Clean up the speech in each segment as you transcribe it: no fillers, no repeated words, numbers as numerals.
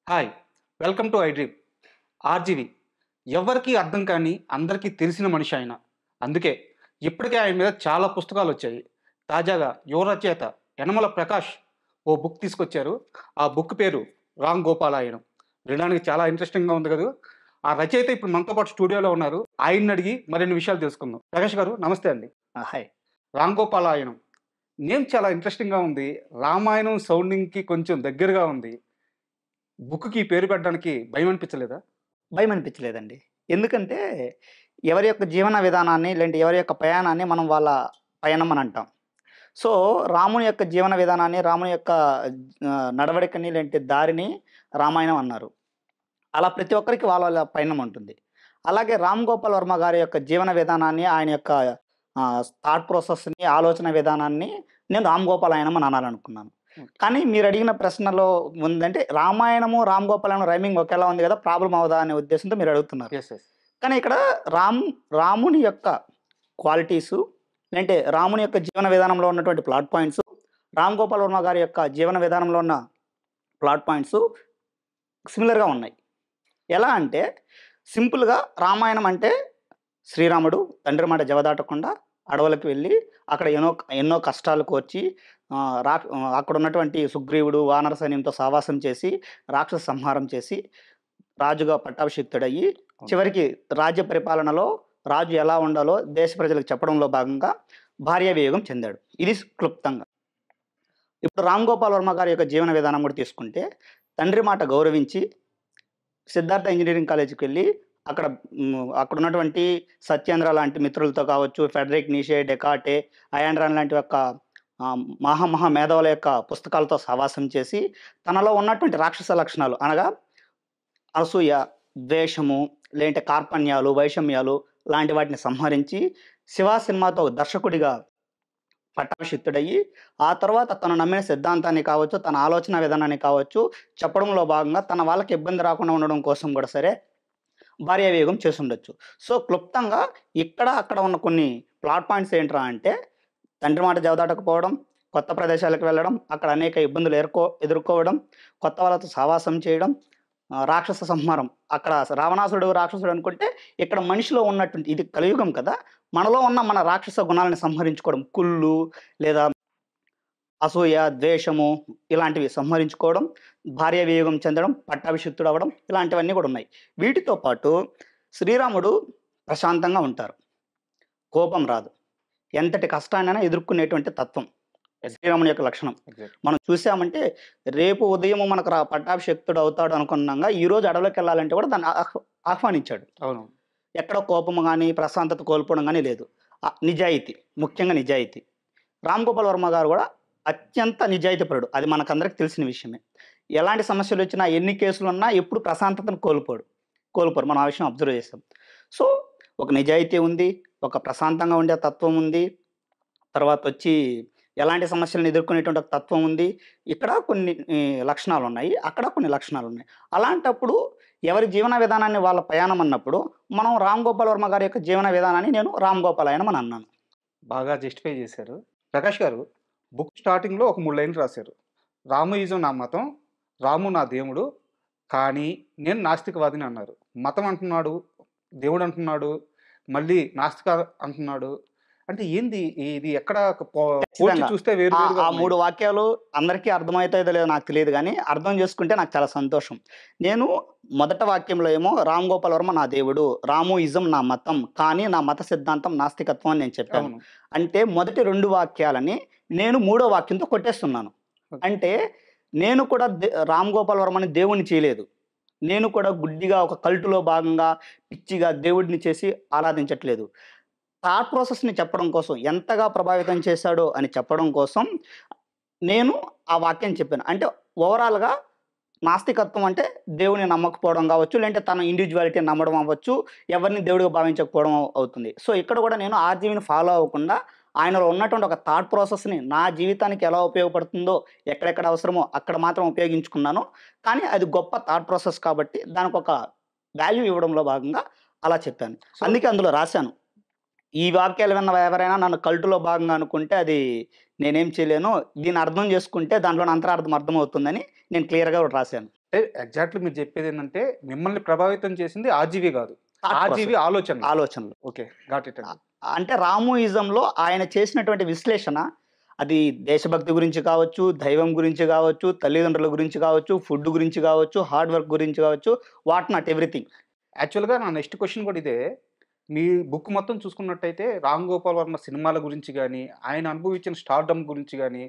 Hi! Welcome to I dream. RGV. ఎవ్వరికీ అర్థం కాని, అందరికీ తెలిసిన మనిషి ఆయన. అందుకే ఇప్పటికే ఆయన మీద చాలా పుస్తకాలొచ్చాయి. తాజాగా యువ రచయిత యనమల ప్రకాష్ ఓ బుక్ తీసుకొచ్చారు. ఆ బుక్ పేరు 'రామ్ గోపాలాయనం'. వినడానికి చాలా ఇంట్రెస్టింగ్‌గా ఉంది కదూ! ఆ రచయిత ఇప్పుడు మనతో పాటు స్టూడియోలో ఉన్నారు. ఆయన్నడిగి మరిన్ని విషయాలు తెలుసుకుందాం. ప్రకాష్ గారు నమస్తే అండి. హాయ్. 'రామ్ గోపాలాయనం' నేమ్ చాలా ఇంట్రెస్టింగ్‌గా ఉంది. రామాయణం సౌండింగ్‌కి కొంచెం దగ్గరగా ఉంది. బుక్‌కి ఈ పేరు పెట్టడానికి భయమనిపించలేదా? భయమనిపించలేదండి. ఎందుకంటే, ఎవరి యొక్క జీవన విధానాన్ని, లేదంటే ఎవరి యొక్క ప్రయాణాన్ని మనం వాళ్ళ పయనం అని అంటాం. సో, రాముని యొక్క జీవన విధానాన్ని, రాముని యొక్క నడవడికని, లేదంటే దారిని రామాయణం అన్నారు. అలా ప్రతి ఒక్కరికి వాళ్ళ వాళ్ళ పయనం ఉంటుంది. అలాగే 'రామ్ గోపాల్ వర్మ' గారి యొక్క జీవన విధానాన్ని, ఆయన యొక్క థాట్ ప్రాసెస్‌ని, ఆలోచన విధానాన్ని నేను 'రామ్ గోపాలాయనం' అని అనాలనుకున్నాను. హ్మ్. కానీ మీరడిగిన ప్రశ్నలో ఉందంటే, రామాయణము, 'రామ్ గోపాలాయనం' రైమింగ్ ఒకేలా ఉంది గదా! ప్రాబ్లమ్ అవ్వదా అనే ఉద్దేశంతో మీరడుగుతున్నారు. యెస్. యెస్. కానీ ఇక్కడ రాముని యొక్క క్వాలిటీసు, లేదంటే రాముని యొక్క జీవన విధానంలో ఉన్నటువంటి ప్లాట్ పాయింట్సు, 'రామ్ గోపాల్ వర్మ' గారి యొక్క జీవన విధానంలో ఉన్న ప్లాట్ పాయింట్సు సిమిలర్‌గా ఉన్నాయి. ఎలా అంటే, సింపుల్‌గా రామాయణం అంటే శ్రీరాముడు తండ్రి మాట జవదాటకుండా అడవులకు వెళ్ళి అక్కడ ఎన్నో కష్టాలు కోర్చి అక్కడున్నటువంటి సుగ్రీవుడు, వానర సైన్యంతో సావాసం చేసి, రాక్షస సంహారం చేసి, రాజుగా పట్టాభిషిక్తుడయ్యి, అవును. చివరికి రాజ్య పరిపాలనలో రాజు ఎలా ఉండాలో దేశ ప్రజలకు చెప్పడంలో భాగంగా భార్య వియోగం చెందాడు. ఇది క్లుప్తంగా. ఇప్పుడు 'రామ్ గోపాల్ వర్మ' గారి యొక్క జీవన విధానం కూడా తీసుకుంటే, తండ్రి మాట గౌరవించి సిద్ధార్థ ఇంజినీరింగ్ కాలేజ్‌కి వెళ్ళి అక్కడున్నటువంటి సత్యేంద్ర లాంటి మిత్రులతో కావచ్చు, ఫెడరిక్ నీషే, డెకార్టే, అయాన్ రాన్ లాంటి యొక్క మహా మేధావుల యొక్క పుస్తకాలతో సహవాసం చేసి, తనలో ఉన్నటువంటి రాక్షస లక్షణాలు అనగా అసూయ, ద్వేషము, లేదంటే కార్పణ్యాలు, వైషమ్యాలు లాంటి వాటిని సంహరించి 'శివ' సినిమాతో దర్శకుడిగా పట్టాభిషిక్తుడయ్యి, ఆ తర్వాత తను నమ్మిన సిద్ధాంతాన్ని కావచ్చు, తన ఆలోచన విధానాన్ని కావచ్చు, చెప్పడంలో భాగంగా తన వాళ్ళకి ఇబ్బంది రాకుండా ఉండడం కోసం గూడా సరే, భార్య వియోగం చేసుండొచ్చు. సో, క్లుప్తంగా ఇక్కడ, అక్కడ ఉన్న కొన్ని ప్లాట్ పాయింట్స్ ఏంట్రా అంటే, తండ్రి మాట జవదాటకపోవడం, కొత్త ప్రదేశాలకు వెళ్ళడం, అక్కడ అనేక ఇబ్బందులు ఎదుర్కోవడం, కొత్త వాళ్ళతో సావాసం చేయడం, రాక్షస సంహారం. అక్కడ రావణాసురుడు రాక్షసుడు అనుకుంటే, ఇక్కడ మనిషిలో ఉన్నటువంటి ఇది కలియుగం కదా! మనలో ఉన్న మన రాక్షస గుణాలను సంహరించుకోవడం. కుళ్ళు లేదా అసూయ, ద్వేషము ఇలాంటివి సంహరించుకోవడం, భార్య వియోగం చెందడం, పట్టాభిషిక్తుడవ్వడం ఇలాంటివన్నీ కూడా ఉన్నాయి. వీటితో పాటు శ్రీరాముడు ప్రశాంతంగా ఉంటారు. కోపం రాదు. ఎంతటి కష్టాన్నైనా ఎదుర్కొనేటువంటి తత్వం శ్రీరాముని యొక్క లక్షణం. ఎగ్జాక్ట్. మనం చూసామంటే రేపు ఉదయం మనకు పట్టాభిషిక్తుడు అవుతాడు అనుకున్నాంగా, ఈరోజు అడవిలోకెళ్ళాలంటే కూడా దాన్ని ఆహ్వానించాడు. అవును. ఎక్కడ కోపము గాని, ప్రశాంతత కోల్పోవడం గాని లేదు. నిజాయితీ, ముఖ్యంగా నిజాయితీ. 'రామ్ గోపాల్ వర్మ' గారు గూడా అత్యంత నిజాయితీపరుడు. అది మనకందరికి తెలిసిన విషయమే. ఎలాంటి సమస్యలొచ్చినా, ఎన్ని కేసులున్నా ఎప్పుడు ప్రశాంతతను కోల్పోరు. మనం ఆ విషయం అబ్జర్వ్ చేసాం. సో, ఒక నిజాయితీ ఉంది, ఒక ప్రశాంతంగా ఉండే తత్వం ఉంది. తర్వాతొచ్చి ఎలాంటి సమస్యలను ఎదుర్కొనేటువంటి ఒక తత్వం ఉంది. ఇక్కడ కొన్ని లక్షణాలున్నాయి. అక్కడ కొన్ని లక్షణాలున్నాయి. అలాంటప్పుడు ఎవరి జీవన విధానాన్ని వాళ్ళ ప్రయాణం అన్నప్పుడు, మనం 'రామ్ గోపాల్ వర్మ' గారి యొక్క జీవన విధానాన్ని నేను 'రామ్ గోపాలాయనం' అని అన్నాను. బాగా జస్టిఫై చేశారు. ప్రకాష్ గారు బుక్ స్టార్టింగ్‌లో ఒక 3 లైన్‌లు రాశారు. 'రాముయిజం నా మతం, రాము నా దేవుడు, కానీ నేను నాస్తికవాదిని' అన్నారు. మతం అంటున్నాడు, దేవుడు అంటున్నాడు, మళ్ళీ నాస్తిక అంటున్నాడు. అంటే ఏంది ఇది ఎక్కడ పోల్చి ఖచ్చితంగా. చూస్తే వేరు ఆ వేరుగా ఆ ఉన్నాయి. 3 వాక్యాలు అందరికీ అర్థమైతాయో లేదో నాకు తెలీదు గానీ, అర్థం చేసుకుంటే నాకు చాలా సంతోషం. నేను మొదట వాక్యంలో ఏమో 'రామ్ గోపాల్ వర్మ నా దేవుడు, రామోయిజం నా మతం, కానీ నా మత సిద్ధాంతం నాస్తికత్వం' అని నేను చెప్పాను. అవును. అంటే మొదటి 2 వాక్యాలని నేను మూడో వాక్యంతో కొట్టేస్తున్నాను. ఓకే. అంటే నేను కూడా 'రామ్ గోపాల్ వర్మని' దేవుడిని చేయలేదు. నేను కూడా గుడ్డిగా ఒక కల్టులో భాగంగా పిచ్చిగా దేవుడిని చేసి ఆరాధించట్లేదు. థాట్ ప్రాసెస్‌ని చెప్పడం కోసం, ఎంతగా ప్రభావితం చేశాడో అని చెప్పడం కోసం నేను ఆ వాక్యం చెప్పాను. అంటే ఓవరాల్‌గా నాస్తికత్వం అంటే దేవుడిని నమ్మకపోవడం గావచ్చు, లేదంటే తన ఇండివిడ్యువాలిటీని నమ్మడం అవ్వచ్చు, ఎవరిని దేవుడిగా భావించకపోవడం అవుతుంది. సో, ఇక్కడ గూడా నేను ఆర్‌జీవిని ఫాలో అవ్వకుండా ఆయనలో ఉన్నటువంటి ఒక థాట్ ప్రాసెస్‌ని నా జీవితానికి ఎలా ఉపయోగపడుతుందో, ఎక్కడెక్కడ అవసరమో అక్కడ మాత్రం ఉపయోగించుకున్నాను. కానీ అది గొప్ప థాట్ ప్రాసెస్ కాబట్టి దానికొక వాల్యూ ఇవ్వడంలో భాగంగా అలా చెప్పాను. సో అందుకే అందులో రాశాను. ఈ వాక్యాలు విన్న ఎవరైనా నన్ను కల్టులో భాగంగా అనుకుంటే అది నేనేం చేయలేను. దీన్ని అర్థం చేసుకుంటే దాంట్లోని అంతరార్థం అర్థమవుతుందని నేను క్లియర్‌గా రాశాను. అంటే ఎగ్జాక్ట్‌లీ మీరు చెప్పేదేంటంటే, మిమ్మల్ని ప్రభావితం చేసింది ఆర్‌జీవి గాదు. థాట్ ఆర్‌జీవి ప్రాసెస్, ఆలోచనలు. ఆలోచనలు. ఓకే. గాట్ ఇట్ అండి. అంటే రామోయిజంలో ఆయన చేసినటువంటి విశ్లేషణ, అది దేశభక్తి గురించి కావచ్చు, దైవం గురించి కావచ్చు, తల్లిదండ్రుల గురించి కావచ్చు, ఫుడ్ గురించి కావచ్చు, హార్డ్ వర్క్ గురించి కావచ్చు, వాట్ నాట్ ఎవ్రీథింగ్. యాక్చువల్‌గా నా నెక్స్ట్ క్వెషన్ కూడా ఇదే. మీ బుక్ మొత్తం చూసుకున్నట్టయితే 'రామ్ గోపాల్ వర్మ' సినిమాల గురించి గాని, ఆయన అనుభవించిన స్టార్‌డమ్ గురించి గాని,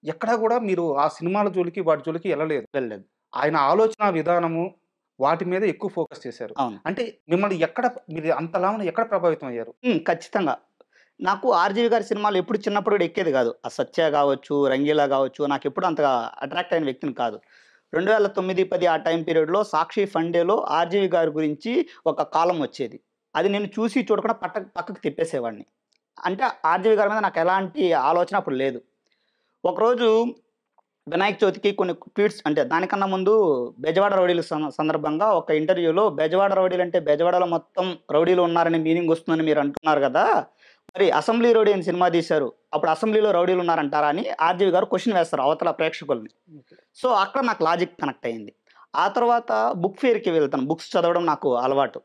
ఎక్కడా గూడా మీరు ఆ సినిమాల జోలికి, వాటి జోలికి ఎళ్ళలేదు. వెళ్ళలేదు. ఆయన ఆలోచనా విధానము, వాటి మీద ఎక్కువ ఫోకస్ చేశారు. అవును. అంటే మిమ్మల్ని ఎక్కడ మీరు అంతలావున ఎక్కడ ప్రభావితం అయ్యారు? ఖచ్చితంగా. నాకు 'ఆర్‌జీవి' గారి సినిమాలు ఎప్పుడు చిన్నప్పుడు కూడా ఎక్కేది కాదు. ఆ 'సత్య' గావచ్చు, 'రంగీలా' గావచ్చు, నాకెప్పుడు అంతగా అట్రాక్ట్ అయిన వ్యక్తిని కాదు. 2009, 10 ఆ టైమ్ పీరియడ్‌లో 'సాక్షి ఫండే'లో 'ఆర్‌జీవి' గారి గురించి ఒక కాలమ్ వచ్చేది. అది నేను చూసి చూడకుండా పక్కకు తిప్పేసేవాడిని. అంటే 'ఆర్‌జీవి' గారి మీద నాకు ఎలాంటి ఆలోచన అప్పుడు లేదు. ఒకరోజు వినాయక చవితికి కొన్ని ట్వీట్స్, అంటే దానికన్నా ముందు బెజవాడ రౌడీల సందర్భంగా ఒక ఇంటర్వ్యూలో, బెజవాడ రౌడీలంటే బెజవాడలో మొత్తం రౌడీలు ఉన్నారని మీనింగ్ వస్తుందని మీరు అంటున్నారు గదా! మరి 'అసెంబ్లీ రౌడీ' అని సినిమా తీశారు. అప్పుడు అసెంబ్లీలో రౌడీలు ఉన్నారంటారా అని ఆర్‌జీవి గారు క్వెషన్ వేస్తారు అవతల ప్రేక్షకుల్ని. సో, అక్కడ నాకు లాజిక్ కనెక్ట్ అయింది. ఆ తర్వాత బుక్ ఫెయిర్‌కి వెళ్తాను. బుక్స్ చదవడం నాకు అలవాటు.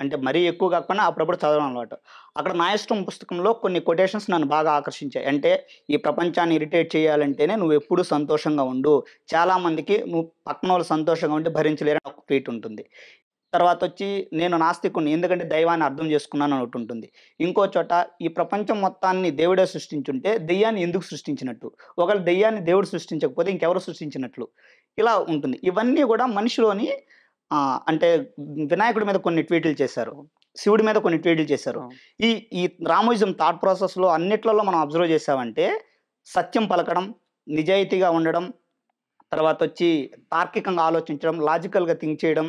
అంటే మరీ ఎక్కువ కాకపోయినా అప్పుడప్పుడు చదవడం అలవాటు. అక్కడ 'నా ఇష్టం' పుస్తకంలో కొన్ని కొటేషన్స్ నన్ను బాగా ఆకర్షించాయి. అంటే, "ఈ ప్రపంచాన్ని ఇరిటేట్ చేయాలంటేనే నువ్వెప్పుడూ సంతోషంగా ఉండు. చాలామందికి నువ్వు పక్కనోళ్ళు సంతోషంగా ఉంటే భరించలేరని" ఒక ట్వీట్ ఉంటుంది. తర్వాతొచ్చి, "నేను నాస్తికుడిని. ఎందుకంటే దైవాన్ని అర్థం చేసుకున్నాను" అని ఒకటుంటుంది. ఇంకో చోట, "ఈ ప్రపంచం మొత్తాన్ని దేవుడే సృష్టించుంటే దెయ్యాన్ని ఎందుకు సృష్టించినట్టు? ఒకవేళ దెయ్యాన్ని దేవుడు సృష్టించకపోతే ఇంకెవరు సృష్టించినట్లు?" ఇలా ఉంటుంది. ఇవన్నీ గూడా మనిషిలోని అంటే వినాయకుడి మీద కొన్ని ట్వీటులు చేశారు. శివుడి మీద కొన్ని ట్వీటులు చేశారు. అవును. ఈ ఈ రామోయిజం థాట్ ప్రాసెస్‌లో అన్నిట్లలో మనం అబ్జర్వ్ చేశామంటే, సత్యం పలకడం, నిజాయితీగా ఉండడం, తర్వాతొచ్చి తార్కికంగా ఆలోచించడం, లాజికల్‌గా థింక్ చేయడం,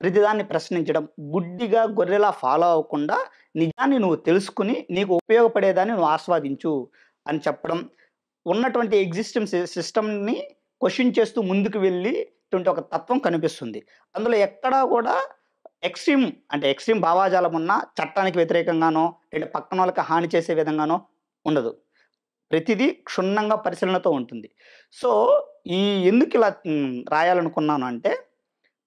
ప్రతిదాన్ని ప్రశ్నించడం, గుడ్డిగా గొర్రెలా ఫాలో అవ్వకుండా నిజాన్ని నువ్వు తెలుసుకొని, నీకు ఉపయోగపడేదాన్ని నువ్వు ఆస్వాదించు అని చెప్పడం, ఉన్నటువంటి ఎగ్జిస్టెన్స్ సిస్టమ్‌ని క్వెషన్ చేస్తూ ముందుకు వెళ్ళేటువంటి ఒక తత్వం కనిపిస్తుంది. అందులో ఎక్కడా కూడా ఎక్స్‌ట్రీమ్ భావాజాలం ఉన్న, చట్టానికి వ్యతిరేకంగానో, లేదా పక్కనోళ్ళకి హాని చేసే విధంగానో ఉండదు. ప్రతిదీ క్షుణ్ణంగా పరిశీలనతో ఉంటుంది. సో, ఎందుకిలా రాయాలనుకున్నాను అంటే,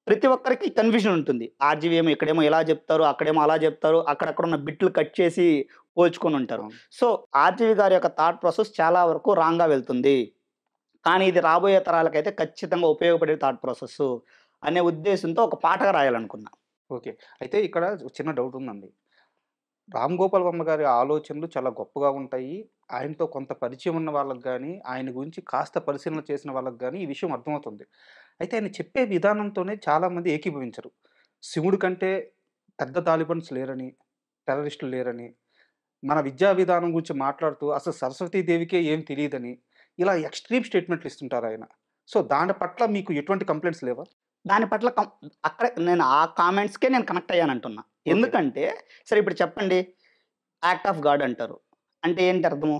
ప్రతి ఒక్కరికి కన్‌ఫ్యూజన్ ఉంటుంది. ఆర్‌జీవి ఏమో ఇక్కడేమో ఇలా జెప్తారు, అక్కడేమో అలా జెప్తారు, అక్కడక్కడ ఉన్న బిట్లు కట్ చేసి పోల్చుకొనుంటారు. అవును. సో, ఆర్‌జీవి గారి యొక్క థాట్ ప్రాసెస్ చాలా వరకు రాంగ్‌గా వెళ్తుంది. కానీ ఇది రాబోయే తరాలకైతే ఖచ్చితంగా ఉపయోగపడే థాట్ ప్రాసెస్సు అనే ఉద్దేశంతో ఒక పాటగా రాయాలనుకున్నా. ఓకే. అయితే ఇక్కడ ఒక చిన్న డౌట్ ఉందండి. 'రామ్ గోపాల్ వర్మ' గారి ఆలోచనలు చాలా గొప్పగా ఉంటాయి. ఆయనతో కొంత పరిచయం ఉన్న వాళ్ళకి గాని, ఆయన గురించి కాస్త పరిశీలన చేసిన వాళ్ళకి గాని ఈ విషయం అర్థమవుతుంది. అయితే ఆయన చెప్పే విధానంతోనే చాలామంది ఏకీభవించరు. శివుడి కంటే పెద్ద తాలిబన్స్ లేరని, టెర్రరిస్టులు లేరని, మన విద్యా విధానం గురించి మాట్లాడుతూ అసలు సరస్వతీ దేవికే ఏం తెలీదని, ఇలా ఎక్స్‌ట్రీమ్ స్టేట్మెంట్‌లు ఇస్తుంటారాయన. సో, దాని పట్ల మీకు ఎటువంటి కంప్లెయింట్స్ లేవా? దాని పట్ల అక్కడే నేను ఆ కామెంట్స్‌కే నేను కనెక్ట్ అయ్యానంటున్నా. ఓకే. ఎందుకంటే, సరే ఇప్పుడు చెప్పండి, యాక్ట్ ఆఫ్ గాడ్ అంటారు. అంటే ఏంటి అర్థము?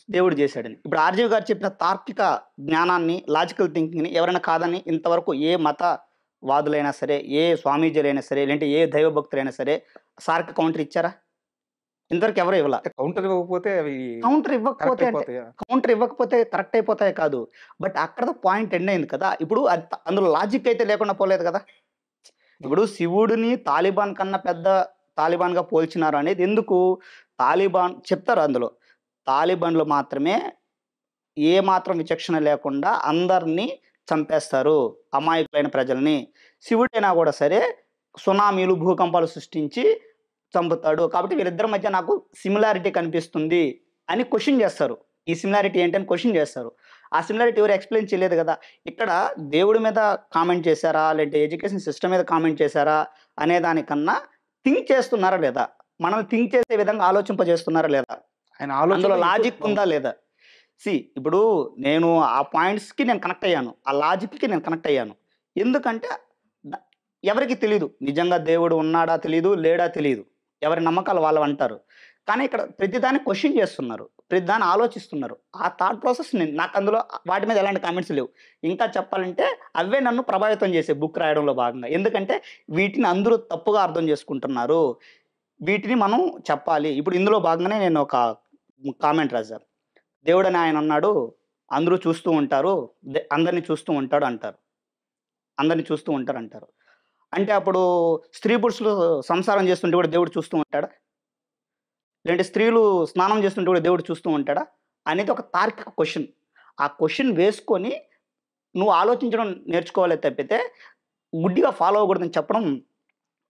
దేవుడు చేశాడని. ఇప్పుడు 'ఆర్‌జీవి' గారు చెప్పిన తార్కిక జ్ఞానాన్ని, లాజికల్ థింకింగ్‌ని ఎవరైనా కాదని ఇంతవరకు ఏ మత వాదులైనా సరే, ఏ స్వామీజీలైనా సరే, లేదంటే ఏ దైవ భక్తులైనా సరే సార్‌కి కౌంటర్ ఇచ్చారా? ఇంతవరకు ఎవరు ఇవ్వల. అంటే కౌంటర్ ఇవ్వకపోతే అవి కౌంటర్ కరెక్ట్ ఇవ్వకపోతే అంటే, అయిపోతాయా? కౌంటర్ ఇవ్వకపోతే కరెక్ట్ అయిపోతాయి కాదు. బట్ అక్కడ పాయింట్ ఎండ్ అయింది కదా! ఇప్పుడు అందులో లాజిక్ అయితే లేకుండా పోలేదు కదా! ఇప్పుడు శివుడిని తాలిబాన్ కన్నా పెద్ద తాలిబాన్‌గా పోల్చినారు అనేది ఎందుకు? తాలిబాన్ చెప్తారు అందులో. తాలిబాన్‌లు మాత్రమే ఏ మాత్రం విచక్షణ లేకుండా అందరిని చంపేస్తారు. అమాయకులైన ప్రజల్ని. శివుడైనా గూడా సరే, సునామీలు, భూకంపాలు సృష్టించి చంపుతాడు. కాబట్టి వీళ్ళిద్దరి మధ్య నాకు సిమిలారిటీ కనిపిస్తుంది అని క్వెషన్ జేస్తారు. ఈ సిమిలారిటీ ఏంటని క్వెషన్ జేస్తారు. ఆ సిమిలారిటీ ఎవరు ఎక్స్‌ప్లెయిన్ చేయలేదు గదా! ఇక్కడ దేవుడి మీద కామెంట్ చేశారా? లేదంటే ఎడ్యుకేషన్ సిస్టమ్ మీద కామెంట్ చేశారా? అనే దానికన్నా థింక్ చేస్తున్నారా లేదా? మనల్ని థింక్ చేసే విధంగా ఆలోచింపజేస్తున్నారా లేదా? ఆయన అందులో ఆలోచనలో లాజిక్ ఉందా లేదా? ఇప్పుడు నేను ఆ పాయింట్స్‌కి నేను కనెక్ట్ అయ్యాను. ఆ లాజిక్‌కి నేను కనెక్ట్ అయ్యాను. ఎందుకంటే ద ఎవరికీ తెలీదు. నిజంగా దేవుడు ఉన్నాడా తెలీదు, లేడా తెలీదు. ఎవరి నమ్మకాలు వాళ్ళవంటారు. కానీ ఇక్కడ ప్రతిదాన్ని క్వెషన్ చేస్తున్నారు. ప్రతిదాన్ని ఆలోచిస్తున్నారు. ఆ థాట్ ప్రాసెస్ నాకు అందులో వాటి మీద ఎలాంటి కామెంట్స్ లేవు. ఇంకా చెప్పాలంటే అవే నన్ను ప్రభావితం చేసాయి బుక్ రాయడంలో భాగంగా. ఎందుకంటే వీటిని అందరూ తప్పుగా అర్థం చేసుకుంటున్నారు. వీటిని మనం చెప్పాలి. ఇప్పుడు ఇందులో భాగంగానే నేను ఒక కామెంట్ రాసా. దేవుడని ఆయనున్నాడు. అందరూ చూస్తూ ఉంటారు. అందరిని చూస్తూ ఉంటాడు అంటారు. అందరిని చూస్తూ ఉంటారంటారు. అంటే అప్పుడు స్త్రీ పురుషులు సంసారం చేస్తుంటే కూడా దేవుడు చూస్తూ ఉంటాడా? లేదంటే స్త్రీలు స్నానం చేస్తుంటే కూడా దేవుడు చూస్తూ ఉంటాడా? అనేది ఒక తార్కిక క్వెషన్. ఆ క్వెషన్ వేసుకొని నువ్వు ఆలోచించడం నేర్చుకోవాలే తప్పితే, గుడ్డిగా ఫాలో అవ్వకూడదని చెప్పడం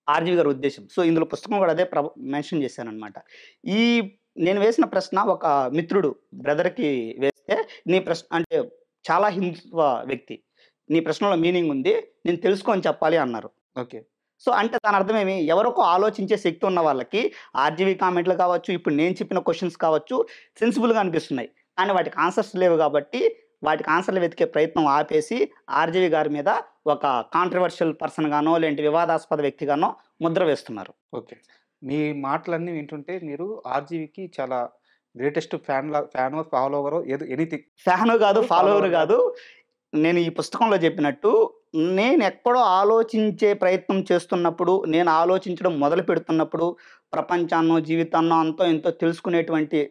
ఆర్‌జీవి గారి ఉద్దేశ్యం. సో, ఇందులో పుస్తకం కూడా అదే మెన్షన్ చేశాననమాట. ఈ నేను వేసిన ప్రశ్న ఒక మిత్రుడు బ్రదర్‌కి వేస్తే, నీ ప్రశ్న అంటే చాలా హిందుత్వ వ్యక్తి. నీ ప్రశ్నలో మీనింగ్ ఉంది. నేను తెలుసుకొని చెప్పాలి అన్నారు. ఓకే. సో, అంటే దాని అర్థమేమి? ఎవరికో ఆలోచించే శక్తి ఉన్న వాళ్ళకి ఆర్‌జీవి కామెంట్‌లు కావచ్చు, ఇప్పుడు నేను చెప్పిన క్వెషన్స్ కావచ్చు, సెన్సిబుల్‌గా అనిపిస్తున్నాయి. కానీ వాటికి ఆన్సర్స్ లేవు గాబట్టి, వాటికి ఆన్సర్‌లు వెతికే ప్రయత్నం ఆపేసి, ఆర్‌జీవి గారి మీద ఒక కాంట్రోవర్షియల్ పర్సన్ గానో, లేదంటే వివాదాస్పద వ్యక్తిగానో ముద్ర వేస్తున్నారు. ఓకే. మీ మాటలన్నీ వింటుంటే మీరు ఆర్‌జీవికి చాలా గ్రేటెస్ట్ ఫ్యానో, ఫాలోవరో ఏదో ఎనీథింగ్. ఫ్యాను గాదు, ఫాలోవర్ ఫాలోవర్ గాదు. నేను ఈ పుస్తకంలో చెప్పినట్టు, నేనెక్కడో ఆలోచించే ప్రయత్నం చేస్తున్నప్పుడు, నేను ఆలోచించడం మొదలుపెడుతున్నప్పుడు, ప్రపంచాన్నో, జీవితాన్నో అంతో ఇంతో తెలుసుకునేటువంటి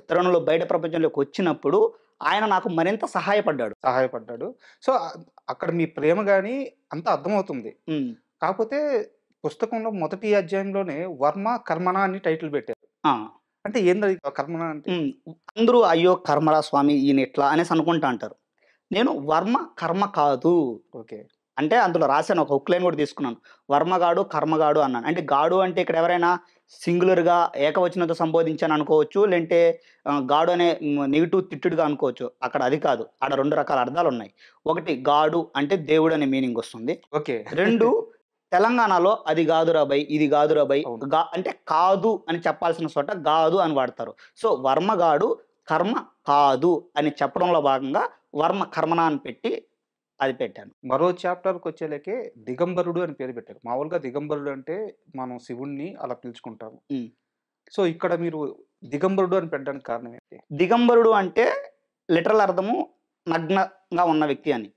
తరుణంలో బయట ప్రపంచంలోకొచ్చినప్పుడు, ఆయన నాకు మరింత సహాయపడ్డాడు. సహాయపడ్డాడు. సో, అక్కడ మీ ప్రేమ గాని అంతా అర్థమవుతుంది. హ్మ్. కాకపోతే పుస్తకంలో మొదటి అధ్యాయంలోనే 'వర్మ కర్మణ' అని టైటిల్ పెట్టారు. ఆ! అంటే ఏందది కర్మణ అంటే? హ్మ్. అందరూ అయ్యో! కర్మరా స్వామి ఈయనిట్లా అనేసి అనుకుంటా అంటారు. నేను వర్మ కర్మ కాదు. ఓకే. అంటే అందులో రాశాను. ఒక హుక్ లైన్ కూడా తీసుకున్నాను. వర్మగాడు, కర్మగాడు అన్నాను. అంటే గాడు అంటే ఇక్కడ ఎవరైనా సింగులర్‌గా ఏకవచనంతో సంబోధించాను అనుకోవచ్చు. లేదంటే గాడు అనే నెగెటివ్ తిట్టుడుగా అనుకోవచ్చు. అక్కడ అది కాదు. ఆడ 2 రకాల అర్థాలున్నాయి. ఒకటి గాడు అంటే దేవుడు అనే మీనింగ్ వస్తుంది. ఓకే. 2 తెలంగాణలో అది గాదురా బై, ఇది గాదురా బై, అవును. అంటే కాదు అని చెప్పాల్సిన చోట గాదు అని వాడతారు. సో, వర్మగాడు కర్మ కాదు అని చెప్పడంలో భాగంగా వర్మ కర్మణ అని పెట్టి అది పెట్టాను. మరో చాప్టర్‌కొచ్చేలకే దిగంబరుడు అని పేరు పెట్టారు. మామూలుగా దిగంబరుడు అంటే మనం శివుడిని అలా పిలుచుకుంటాము. హ్మ్. సో, ఇక్కడ మీరు దిగంబరుడు అని పెట్టడానికి కారణం ఏంటి? దిగంబరుడు అంటే లిటరల్ అర్థము నగ్నంగా ఉన్న వ్యక్తి అని.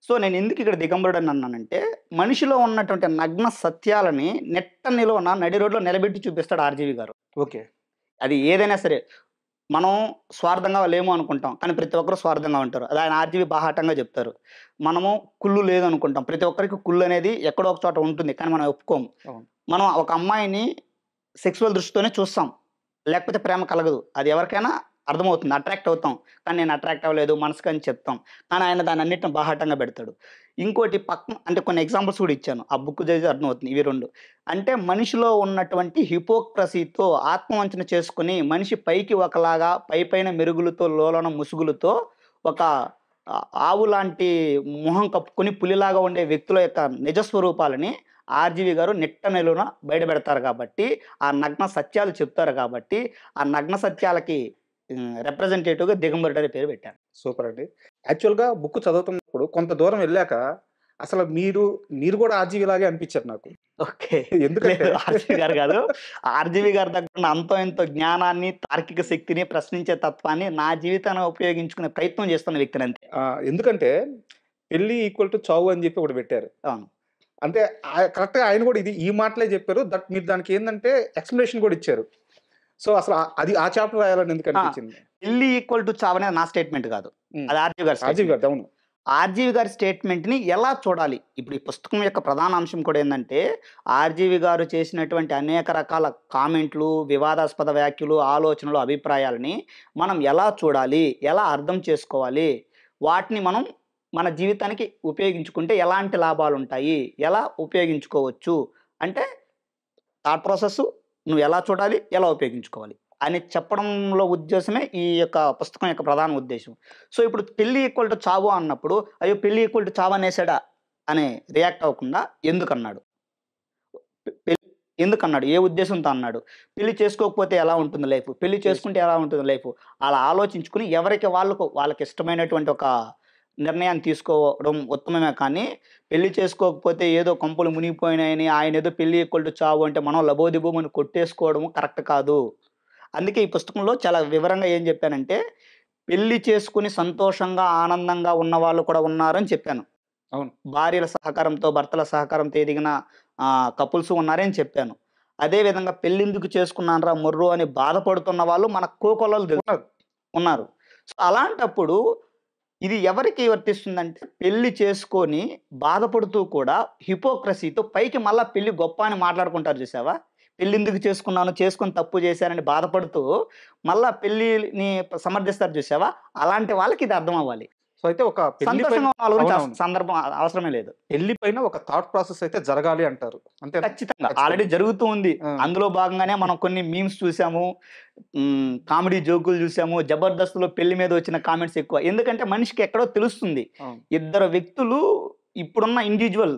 సో, నేను ఎందుకు ఇక్కడ దిగంబరుడు అని అన్నానంటే, మనిషిలో ఉన్నటువంటి నగ్న సత్యాలని నెట్ట నిలువున నడి రోడ్లో నిలబెట్టి చూపిస్తాడు ఆర్‌జీవి గారు. ఓకే. అది ఏదైనా సరే. మనం స్వార్థంగా లేము అనుకుంటాం. కానీ ప్రతి ఒక్కరు స్వార్థంగా ఉంటారు. అది ఆయన ఆర్‌జీవి బాహాటంగా చెప్తారు. మనము కుళ్ళు లేదనుకుంటాం. ప్రతి ఒక్కరికి కుళ్ళు అనేది ఎక్కడో ఒక చోట ఉంటుంది. కానీ మనం ఒప్పుకోము. అవును. మనం ఒక అమ్మాయిని సెక్సువల్ దృష్టితోనే చూస్తాం. లేకపోతే ప్రేమ కలగదు. అది ఎవరికైనా అర్థమవుతుంది. అట్రాక్ట్ అవుతాం. కానీ నేను అట్రాక్ట్ అవ్వలేదు మనసుకని చెప్తాం. కానీ ఆయన దాన్నన్నిటిని బాహాటంగా పెడతాడు. ఇంకోటి పక్కన అంటే కొన్ని ఎగ్జాంపుల్స్ కూడా ఇచ్చాను. ఆ బుక్ చదివితే అర్థమవుతుంది. ఇవి 2. అంటే మనిషిలో ఉన్నటువంటి హిపోక్రసీతో ఆత్మవంచన చేసుకొని మనిషి పైకి ఒకలాగా పైపైన మెరుగులతో లోలోన ముసుగులతో ఒక ఆవు లాంటి మొహం కప్పుకొని పులిలాగా ఉండే వ్యక్తుల యొక్క నిజ స్వరూపాలని ఆర్‌జీవి గారు నిట్ట నిలువున బయటపెడతారు కాబట్టి, ఆ నగ్న సత్యాలు చెప్తారు కాబట్టి, ఆ నగ్న సత్యాలకి రిప్రజెంటేటివ్‌గా దిగంబరుడు అనే పేరు పెట్టాను. సూపర్ అండి. యాక్చువల్‌గా బుక్ చదువుతున్నప్పుడు కొంత దూరం వెళ్ళాక అసలు మీరు కూడా ఆర్‌జీవిలాగే అనిపించారు నాకు. ఓకే. ఎందుకంటే లేదు ఆర్‌జీవి గారు కాదు. ఆర్‌జీవి గారి దగ్గర ఉన్న అంతో ఎంతో జ్ఞానాన్ని, తార్కిక శక్తిని, ప్రశ్నించే తత్వాన్ని నా జీవితాన్ని ఉపయోగించుకునే ప్రయత్నం చేస్తున్న వ్యక్తిని అంతే. ఎందుకంటే పెళ్లి ఈక్వల్ టు చావు అని చెప్పి ఒకటి పెట్టారు. అవును. అంటే కరెక్ట్‌గా ఆయన కూడా ఈ మాటలే చెప్పారు. మీరు దానికి ఏందంటే ఎక్స్‌ప్లనేషన్ కూడా ఇచ్చారు. సో, అసలు ఆ చాప్టర్ రాయాలని ఎందుకు ఆ! అనిపించింది? పెళ్లి ఈక్వల్ టు చావు అనేది నా స్టేట్మెంట్ కాదు. హ్మ్. అది ఆర్‌జీవి గారి రాజీవ్ స్టేట్మెంట్. గారిది అవును. ఆర్‌జీవి గారి స్టేట్మెంట్‌ని ఎలా చూడాలి? ఇప్పుడు ఈ పుస్తకం యొక్క ప్రధాన అంశం కూడా ఏందంటే, ఆర్‌జీవి గారు చేసినటువంటి అనేక రకాల కామెంట్‌లు, వివాదాస్పద వ్యాఖ్యలు, ఆలోచనలు, అభిప్రాయాలని మనం ఎలా చూడాలి? ఎలా అర్థం చేసుకోవాలి? వాటిని మనం మన జీవితానికి ఉపయోగించుకుంటే ఎలాంటి లాభాలుంటాయి? ఎలా ఉపయోగించుకోవచ్చు? అంటే థాట్ ప్రాసెస్ నువ్వు ఎలా చూడాలి? ఎలా ఉపయోగించుకోవాలి? అని చెప్పడంలో ఉద్దేశమే ఈ యొక్క పుస్తకం యొక్క ప్రధాన ఉద్దేశ్యం. సో, ఇప్పుడు పెళ్లి ఈక్వల్ టు చావు అన్నప్పుడు, అయ్యో! పెళ్లి ఈక్వల్ టు చావు అనేసాడా? అని రియాక్ట్ అవ్వకుండా ఎందుకన్నాడు? పెళ్లి ఎందుకన్నాడు? ఏ ఉద్దేశంతో అన్నాడు? పెళ్లి చేసుకోకపోతే ఎలా ఉంటుంది లైఫ్? పెళ్లి చేసుకుంటే ఎలా ఉంటుంది లైఫ్? అలా ఆలోచించుకొని ఎవరికి వాళ్ళకిష్టమైనటువంటి ఒక నిర్ణయాన్ని తీసుకోవడం ఉత్తమమే కానీ, పెళ్లి చేసుకోకపోతే ఏదో కొంపలు మునిగిపోయినాయని ఆయనేదో పెళ్లి ఈక్వల్ టు చావు అంటే మనం లబోదిబోమని కొట్టేసుకోవడం కరెక్ట్ కాదు. అందుకే ఈ పుస్తకంలో చాలా వివరంగా ఏం చెప్పానంటే, పెళ్లి చేసుకొని సంతోషంగా, ఆనందంగా ఉన్నవాళ్ళు కూడా ఉన్నారని చెప్పాను. అవును. భార్యల సహకారంతో, భర్తల సహకారంతో ఎదిగిన కపుల్స్ ఉన్నారని చెప్పాను. అదే విధంగా పెళ్ళెందుకు చేసుకున్నానురా మొర్రో అని బాధపడుతున్న వాళ్ళు మన కోకొల్లలు ఉన్నారు. ఉన్నారు. సో, అలాంటప్పుడు ఇది ఎవరికి వర్తిస్తుందంటే పెళ్లి చేసుకొని బాధపడుతూ కూడా హిపోక్రసీతో పైకి మళ్ళా పెళ్లి గొప్ప అని మాట్లాడుకుంటారు చూసావా? పెళ్లెందుకు చేసుకున్నాను, చేసుకొని తప్పు చేశానని బాధపడుతూ మళ్ళా పెళ్లిని సమర్థిస్తారు చూసావా? అలాంటి వాళ్ళకి ఇది అర్థం అవ్వాలి. సో, అయితే ఒక పెళ్లి పైన సంతోషంగా ఉన్న వాళ్ళ గురించి అవునవును. సందర్భం అవసరమే లేదు. పెళ్లి పైన ఒక థాట్ ప్రాసెస్ అయితే జరగాలి అంటారు. అంతేనా? ఖచ్చితంగా. ఖచ్చితంగా. ఆల్రెడీ జరుగుతూ ఉంది. ఆ! అందులో భాగంగానే మనం కొన్ని మీమ్స్ చూసాము. కామెడీ జోకులు చూసాము. 'జబర్దస్త్‌లో' పెళ్లి మీద వచ్చిన కామెంట్స్ ఎక్కువ. ఎందుకంటే మనిషికి ఎక్కడో తెలుస్తుంది. అవును. ఇద్దరు వ్యక్తులు ఇప్పుడున్న ఇండివిడ్యువల్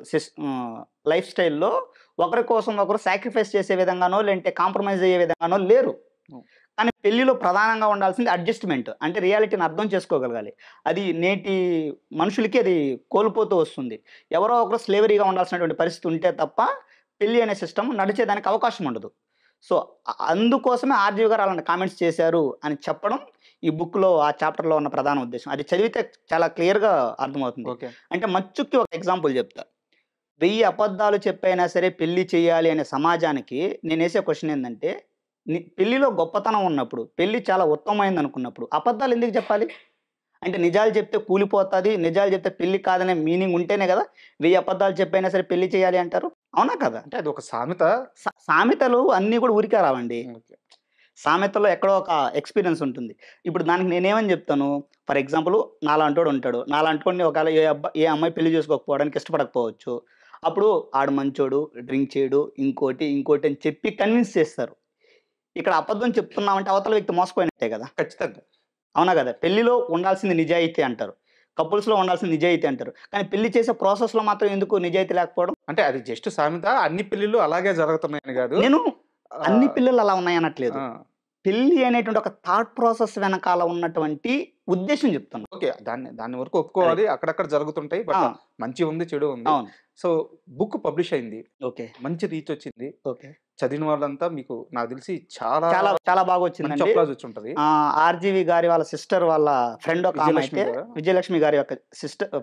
లైఫ్ స్టైల్‌లో ఒకరి కోసం ఒకరు సాక్రిఫైస్ చేసే విధంగానో, లేదంటే కాంప్రమైజ్ అయ్యే విధంగానో లేరు. హ్మ్. కానీ పెళ్లిలో ప్రధానంగా ఉండాల్సింది అడ్జస్ట్‌మెంట్. అంటే రియాలిటీని అర్థం చేసుకోగలగాలి. అది నేటి మనుషులకి అది కోల్పోతూ వస్తుంది. ఎవరో ఒకరు స్లేవరీగా ఉండాల్సినటువంటి పరిస్థితి ఉంటే తప్ప పెళ్లి అనే సిస్టమ్ నడిచేదానికి అవకాశం ఉండదు. సో, అందుకోసమే ఆర్‌జీవి గారు అలాంటి కామెంట్స్ చేశారు అని చెప్పడం ఈ బుక్‌లో ఆ చాప్టర్‌లో ఉన్న ప్రధాన ఉద్దేశ్యం. అది చదివితే చాలా క్లియర్‌గా అర్థమవుతుంది. ఓకే. అంటే మచ్చుకి ఒక ఎగ్జాంపుల్ చెప్తా. 1000 అబద్ధాలు చెప్పైనా సరే పెళ్లి చేయాలి అనే సమాజానికి నేనేసే క్వెషన్ ఏందంటే, పెళ్లిలో గొప్పతనం ఉన్నప్పుడు, పెళ్లి చాలా ఉత్తమమైందనుకున్నప్పుడు అబద్ధాలు ఎందుకు చెప్పాలి? అంటే నిజాలు చెప్తే కూలిపోతది. నిజాలు చెప్తే పెళ్లి కాదనే మీనింగ్ ఉంటేనే గదా! 1000 అబద్ధాలు చెప్పైనా సరే పెళ్లి చేయాలి అంటారు. అవునా కదా? అంటే అది ఒక సామెత. సామెతలు అన్నీ గూడా ఊరికే రావండి. ఓకే. సామెతలో ఎక్కడో ఒక ఎక్స్‌పీరియన్స్ ఉంటుంది. ఇప్పుడు దానికి నేనేమని జెప్తాను, ఫర్ ఎగ్జాంపుల్ నాలాంటోడు ఉంటాడు. నాలాంటోడిని ఒకవేళ ఏ అమ్మాయి పెళ్లి చేసుకోకపోవడానికి ఇష్టపడకపోవచ్చు. అప్పుడు ఆడు మంచోడు, డ్రింక్ చేయడు, ఇంకోటి, ఇంకోటి అని చెప్పి కన్విన్స్ చేస్తారు. ఇక్కడ అబద్ధం చెప్తున్నామంటే అవతల వ్యక్తి మోసపోయినట్టే గదా! ఖచ్చితంగా. అవునా గదా! పెళ్లిలో ఉండాల్సింది నిజాయితీ అంటారు. కపుల్స్‌లో ఉండాల్సింది నిజాయితీ అంటారు. కానీ పెళ్లి చేసే ప్రాసెస్‌లో మాత్రం ఎందుకు నిజాయితీ లేకపోవడం? అంటే అది జస్ట్ సామెత. అన్ని పెళ్ళిళ్ళు అలాగే జరుగుతున్నాయని గాదు. నేను అన్ని ఆహ్, పిల్లలు అలా ఉన్నాయనట్లేదు. ఆ! పెళ్లి అనేటువంటి ఒక థాట్ ప్రాసెస్ వెనకాల ఉన్నటువంటి ఉద్దేశ్యం చెప్తున్నా. ఓకే. దాన్ని దాని వరకు అదే. ఒప్పుకోవాలి. అక్కడక్కడ జరుగుతుంటాయి. ఆ! బట్ మంచి ఉంది, చెడు ఉంది. అవును. సో, బుక్ పబ్లిష్ అయింది. ఓకే. మంచి రీచ్ వచ్చింది. ఓకే. చదివిన వాళ్ళంతా మీకు నాకు తెలిసి చాలా చాలా చాలా బాగా మంచి వచ్చిందండి. అప్లాజ్ వచ్చుంటది. ఆర్‌జీవి గారి వాళ్ళ సిస్టర్ వాళ్ళ ఫ్రెండ్ ఒక ఆమె విజయలక్ష్మి అయితే గారా? విజయలక్ష్మి గారి యొక్క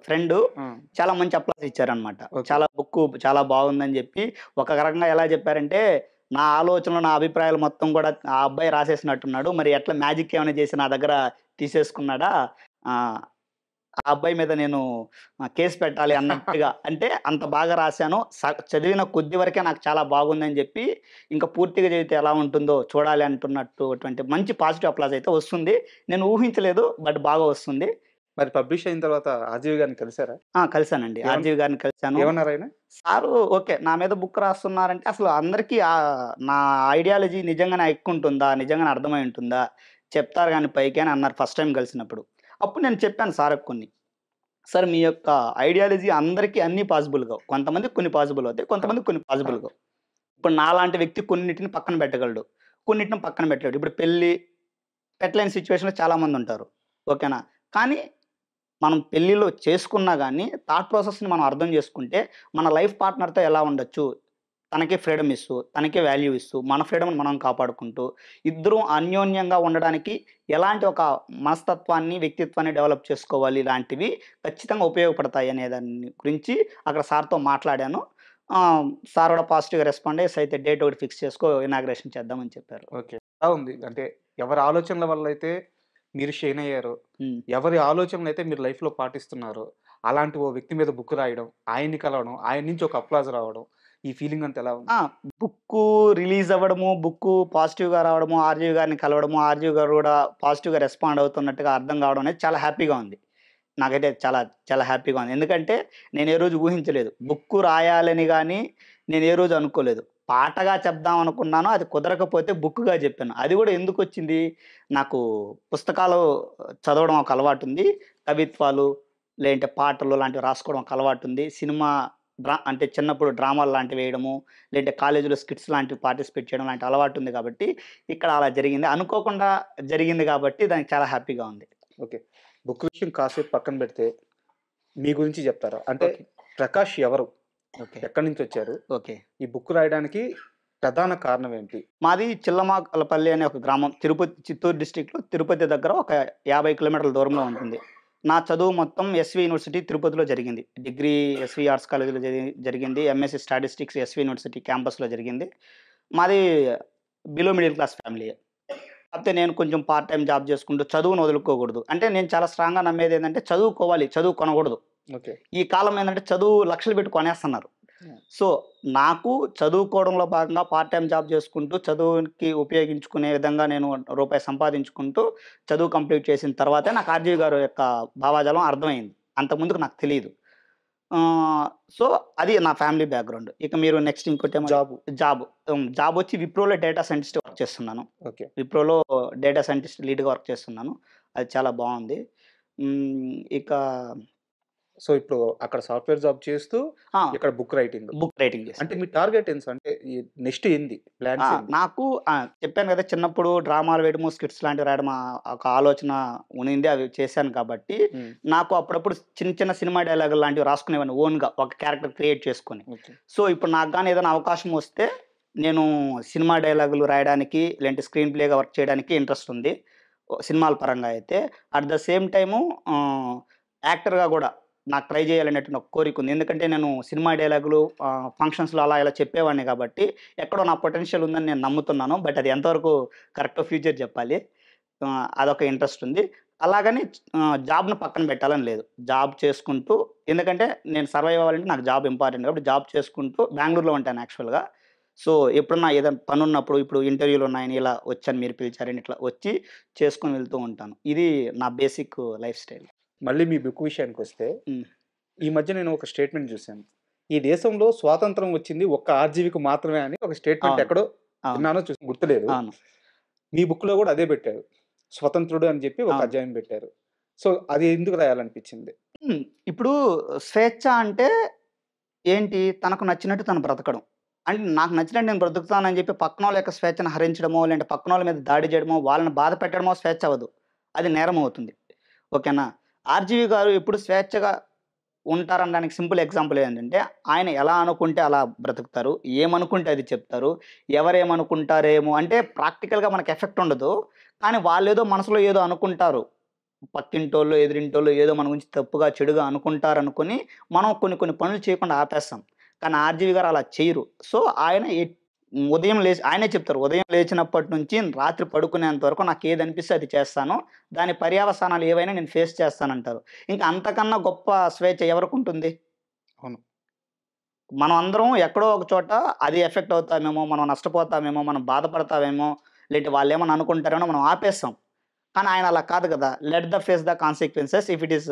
ఫ్రెండు ఆ! చాలా మంచి అప్లాజ్ ఇచ్చారనమాట. ఓకే. చాలా చాలా బాగుందని జెప్పి, ఒక రకంగా ఎలా చెప్పారంటే, నా ఆలోచనలు, నా అభిప్రాయాలు మొత్తం గూడా ఆ అబ్బాయి రాసేసినట్టున్నాడు. మరి ఎట్లా మ్యాజిక్ ఏమైనా చేసి నా దగ్గర తీసేసుకున్నాడా? ఆహ్, ఆ అబ్బాయి మీద నేను కేస్ పెట్టాలి అన్నట్టుగా. అంటే అంత బాగా రాసాను. చదివిన కొద్ది వరకే నాకు చాలా బాగుందని జెప్పి, ఇంకా పూర్తిగా చదివితే ఎలా ఉంటుందో చూడాలి అంటున్నటువంటి మంచి పాజిటివ్ అప్లాజ్ అయితే వస్తుంది. నేను ఊహించలేదు. బట్ బాగా వస్తుంది. మరి పబ్లిష్ అయిన తర్వాత ఆర్‌జీవి గారిని కలిసారా? కలిసానండి. ఆర్‌జీవి గారిని కలిసాను. ఏమన్నారాయన? Sir okay. నా మీద బుక్ రాస్తున్నారంటే అసలు అందరికీ నా ఐడియాలజీ నిజంగానే ఎక్కువుంటుందా? నిజంగానే అర్థమై ఉంటుందా? చెప్తారు గాని పైకి అని అన్నారు ఫస్ట్ టైమ్ కలిసినప్పుడు. అప్పుడు నేను చెప్పాను సార్‌కి కొన్ని. సార్ మీ యొక్క ఐడియాలజీ అందరికీ అన్నీ పాసిబుల్ కావు. కొంతమందికి కొన్ని పాసిబుల్ అవుతాయి. కొంతమందికి కొన్ని పాసిబుల్ కావు. ఇప్పుడు నాలాంటి వ్యక్తి కొన్నిటిని పక్కన పెట్టగలడు. కొన్నిటిని పక్కన పెట్టలేడు. ఇప్పుడు పెళ్లి పెట్టలేని సిట్యుయేషన్‌లో చాలామందుంటారు. ఓకేనా? కానీ మనం పెళ్లిలో చేసుకున్నా గాని థాట్ ప్రాసెస్‌ని మనం అర్థం చేసుకుంటే, మన లైఫ్ పార్ట్నర్‌తో ఎలా ఉండొచ్చు? తనకి ఫ్రీడమ్ ఇస్తూ, తనకి వాల్యూ ఇస్తూ, మన ఫ్రీడమ్‌ని మనం కాపాడుకుంటూ, ఇద్దరం అన్యోన్యంగా ఉండడానికి ఎలాంటి ఒక మనస్తత్వాన్ని, వ్యక్తిత్వాన్ని డెవలప్ చేసుకోవాలి ఇలాంటివి ఖచ్చితంగా ఉపయోగపడతాయి అనే దాన్ని గురించి అక్కడ సార్‌తో మాట్లాడాను. సార్ కూడా పాజిటివ్‌గా రెస్పాండ్ అయ్యి అయితే డేట్ ఒకటి ఫిక్స్ చేసుకో ఇనాగ్రేషన్ చేద్దామని చెప్పారు. ఓకే. ఎలా ఉంది? అంటే ఎవరి ఆలోచనల వల్లైతే మీరు షైన్ అయ్యారో, హ్మ్. ఎవరి ఆలోచనలైతే మీరు లైఫ్‌లో పాటిస్తున్నారో, అలాంటి ఓ వ్యక్తి మీద బుక్ రాయడం, ఆయన్ని కలవడం, ఆయన నుంచి ఒక అప్లాజ్ రావడం, ఈ ఫీలింగ్ అంతా ఎలా ఉంది? ఆ! బుక్కు రిలీజ్ అవ్వడము, బుక్కు పాజిటివ్‌గా రావడము, ఆర్‌జీవి గారిని కలవడము, ఆర్‌జీవి గారు గూడా పాజిటివ్‌గా రెస్పాండ్ అవుతున్నట్టుగా అర్థం కావడం అనేది చాలా హ్యాపీగా ఉంది. నాకైతే చాలా, చాలా హ్యాపీగా ఉంది. ఎందుకంటే నేను ఏ రోజు ఊహించలేదు. బుక్కు రాయాలని గాని నేను ఏ రోజు అనుకోలేదు. పాటగా చెప్దాం అనుకున్నాను. అది కుదరకపోతే బుక్‌గా చెప్పాను. అది గూడా ఎందుకొచ్చింది? నాకు పుస్తకాలు చదవడం ఒక అలవాటుంది. కవిత్వాలు, లేదంటే పాటలు లాంటివి రాసుకోవడం ఒక అలవాటుంది. సినిమా అంటే చిన్నప్పుడు డ్రామాలు లాంటివి వేయడము, లేదంటే కాలేజీలో స్కిట్స్ లాంటివి పార్టిసిపేట్ చేయడం లాంటి అలవాటుంది కాబట్టి, ఇక్కడ అలా జరిగింది. అనుకోకుండా జరిగింది కాబట్టి దానికి చాలా హ్యాపీగా ఉంది. ఓకే. బుక్ విషయం కాసేపు పక్కన పెడితే, మీ గురించి చెప్తారా? అంటే ఓకే. ప్రకాష్ ఎవరు? ఓకే. ఎక్కడి నుంచొచ్చారు? ఓకే. ఈ బుక్ రాయడానికి ప్రధాన కారణం ఏంటి? మాది చిల్లమాకలపల్లి అనే ఒక గ్రామం. చిత్తూరు డిస్ట్రిక్ట్‌లో తిరుపతి దగ్గర ఒక 50 కిలోమీటర్ల దూరంలో ఉంటుంది. నా చదువు మొత్తం ఎస్‌వి యూనివర్సిటీ తిరుపతిలో జరిగింది. డిగ్రీ ఎస్‌వి ఆర్ట్స్ కాలేజ్‌లో జరిగింది. ఎంఎస్‌సి స్టాటిస్టిక్స్ ఎస్‌వి యూనివర్సిటీ క్యాంపస్‌లో జరిగింది. మాది బిలో మిడిల్ క్లాస్ ఫ్యామిలీయే. కాకపోతే నేను కొంచెం పార్ట్ టైమ్ జాబ్ చేసుకుంటూ చదువును వదులుకోకూడదు. అంటే నేను చాలా స్ట్రాంగ్‌గా నమ్మేదేంటంటే చదువుకోవాలి, చదువు కొనకూడదు. ఓకే. ఈ కాలం ఏందంటే చదువు లక్షలు పెట్టి కొనేస్తున్నారు. హ్మ్. సో, నాకు చదువుకోవడంలో భాగంగా పార్ట్ టైమ్ జాబ్ చేసుకుంటూ చదువుకి ఉపయోగించుకునే విధంగా నేను రూపాయి సంపాదించుకుంటూ చదువు కంప్లీట్ చేసిన తర్వాతే నాకు ఆర్‌జీవి గారి యొక్క భావాజాలం అర్థమైంది. అంతకుముందుకు నాకు తెలీదు. ఆహ్, సో, అది నా ఫ్యామిలీ బ్యాక్‌గ్రౌండ్. ఇక మీరు నెక్స్ట్ ఇంకోటేమో జాబు. జాబ్. జాబొచ్చి విప్రోలో డేటా సైంటిస్ట్ వర్క్ చేస్తున్నాను. ఓకే. విప్రోలో డేటా సైంటిస్ట్ లీడ్‌గా వర్క్ చేస్తున్నాను. అది చాలా బావుంది. ఇక సో, ఇప్పుడు అక్కడ సాఫ్ట్‌వేర్ జాబ్ చేస్తూ, ఆ! ఇక్కడ బుక్ రైటింగ్. బుక్ రైటింగ్ చేస్తాను. అంటే మీ టార్గెట్ అంటే ఈ నెక్స్ట్ ఏంది? ప్లాన్స్ ఏంది? నాకు చెప్పాను కదా! చిన్నప్పుడు డ్రామాలు వేయడము, స్కిట్స్ లాంటివి రాయడం ఒక ఆలోచన ఉనింది. అవి చేశాను కాబట్టి, హ్మ్. నాకు అప్పుడప్పుడు చిన్న చిన్న సినిమా డైలాగులు లాంటివి రాసుకునేవాడిని ఓన్‌గా ఒక క్యారెక్టర్ క్రియేట్ చేసుకొని. ఓకే. సో, ఇప్పుడు నాకు గాని ఏదైనా అవకాశం వస్తే, నేను సినిమా డైలాగులు రాయడానికి, లేదంటే స్క్రీన్ ప్లేగా వర్క్ చేయడానికి ఇంట్రెస్ట్ ఉంది. సినిమాల పరంగా అయితే. అట్ ద సేమ్ టైము యాక్టర్‌గా గూడా నాకు ట్రై చేయాలనేటువంటి ఒక కోరికుంది. ఎందుకంటే నేను సినిమా డైలాగులు ఫంక్షన్స్‌లో అలా ఇలా చెప్పేవాడిని కాబట్టి, ఎక్కడో నా పొటెన్షియల్ ఉందని నేను నమ్ముతున్నాను. బట్ అది ఎంతవరకు కరెక్టో ఫ్యూచర్ చెప్పాలి. అదొక ఇంట్రెస్ట్ ఉంది. అలాగని జాబ్‌ని పక్కన పెట్టాలని లేదు. జాబ్ చేసుకుంటూ ఎందుకంటే నేను సర్వైవ్ అవ్వాలంటే నాకు జాబ్ ఇంపార్టెంట్ కాబట్టి జాబ్ చేసుకుంటూ బెంగుళూరులో ఉంటాను యాక్చువల్‌గా. సో, ఎప్పుడన్నా ఏదైనా పనున్నప్పుడు ఇప్పుడు ఇంటర్వ్యూలున్నాయని ఇలా వచ్చాను మీరు పిలిచారని ఇట్లా వచ్చి చేసుకొని వెళ్తూ ఉంటాను. ఇది నా బేసిక్ లైఫ్ స్టైల్. మళ్ళీ మీ బుక్ విషయానికొస్తే, హ్మ్. ఈ మధ్య నేను ఒక స్టేట్మెంట్ చూసాను. ఈ దేశంలో స్వాతంత్రం వచ్చింది ఒక్క ఆర్‌జీవికి మాత్రమే అని ఒక స్టేట్మెంట్ అవును. ఎక్కడో అవును. విన్నానో గుర్తులేదు. అవును. మీ బుక్‌లో గూడా అదే పెట్టారు. స్వతంత్రుడు అని చెప్పి ఒక అవును. అధ్యాయం పెట్టారు. సో, అది ఎందుకు రాయాలనిపించింది? ఇప్పుడు స్వేచ్ఛ అంటే ఏంటి? తనకు నచ్చినట్టు తను బ్రతకడం. అంటే నాకు నచ్చినట్టు నేను బ్రతుకుతానని చెప్పి పక్కనోళ్ళ యొక్క స్వేచ్ఛను హరించడమో, లేదంటే పక్కనోళ్ళ మీద దాడి చేయడమో, వాళ్ళని బాధ పెట్టడమో స్వేచ్ఛ అవ్వదు. అది నేరం అవుతుంది. ఓకేనా? ఆర్‌జీవి గారు ఎప్పుడు స్వేచ్ఛగా ఉంటారనడానికి సింపుల్ ఎగ్జాంపుల్ ఏంటంటే, ఆయన ఎలా అనుకుంటే అలా బ్రతుకుతారు. ఏమనుకుంటే అది చెప్తారు. ఎవరేమనుకుంటారేమో అంటే ప్రాక్టికల్‌గా మనకు ఎఫెక్ట్ ఉండదు. కానీ వాళ్ళేదో మనసులో ఏదో అనుకుంటారు. పక్కింటోళ్ళు, ఎదిరింటోళ్ళు ఏదో మన గురించి తప్పుగా, చెడుగా అనుకుంటారనుకోని, మనం కొన్ని కొన్ని పనులు చేయకుండా ఆపేస్తాం. కానీ ఆర్‌జీవి గారు అలా చెయ్యరు. సో, ఆయన ఉదయం లేచి ఆయనే చెప్తారు. ఉదయం లేచినప్పటి నుంచి రాత్రి పడుకునేంత వరకు నాకేదనిపిస్తే అది చేస్తాను. దాని పర్యవసానాలు ఏవైనా నేను ఫేస్ చేస్తానంటారు. ఇంక అంతకన్నా గొప్ప స్వేచ్ఛ ఎవరికుంటుంది? అవును. మనం అందరం ఎక్కడో ఒక చోట అది ఎఫెక్ట్ అవుతామేమో, మనం నష్టపోతామేమో, మనం బాధపడతామేమో, లేదంటే వాళ్ళేమన్నా అనుకుంటారేమో మనం ఆపేస్తాం. కానీ ఆయన అలా కాదు గదా! Let the face the consequences if it is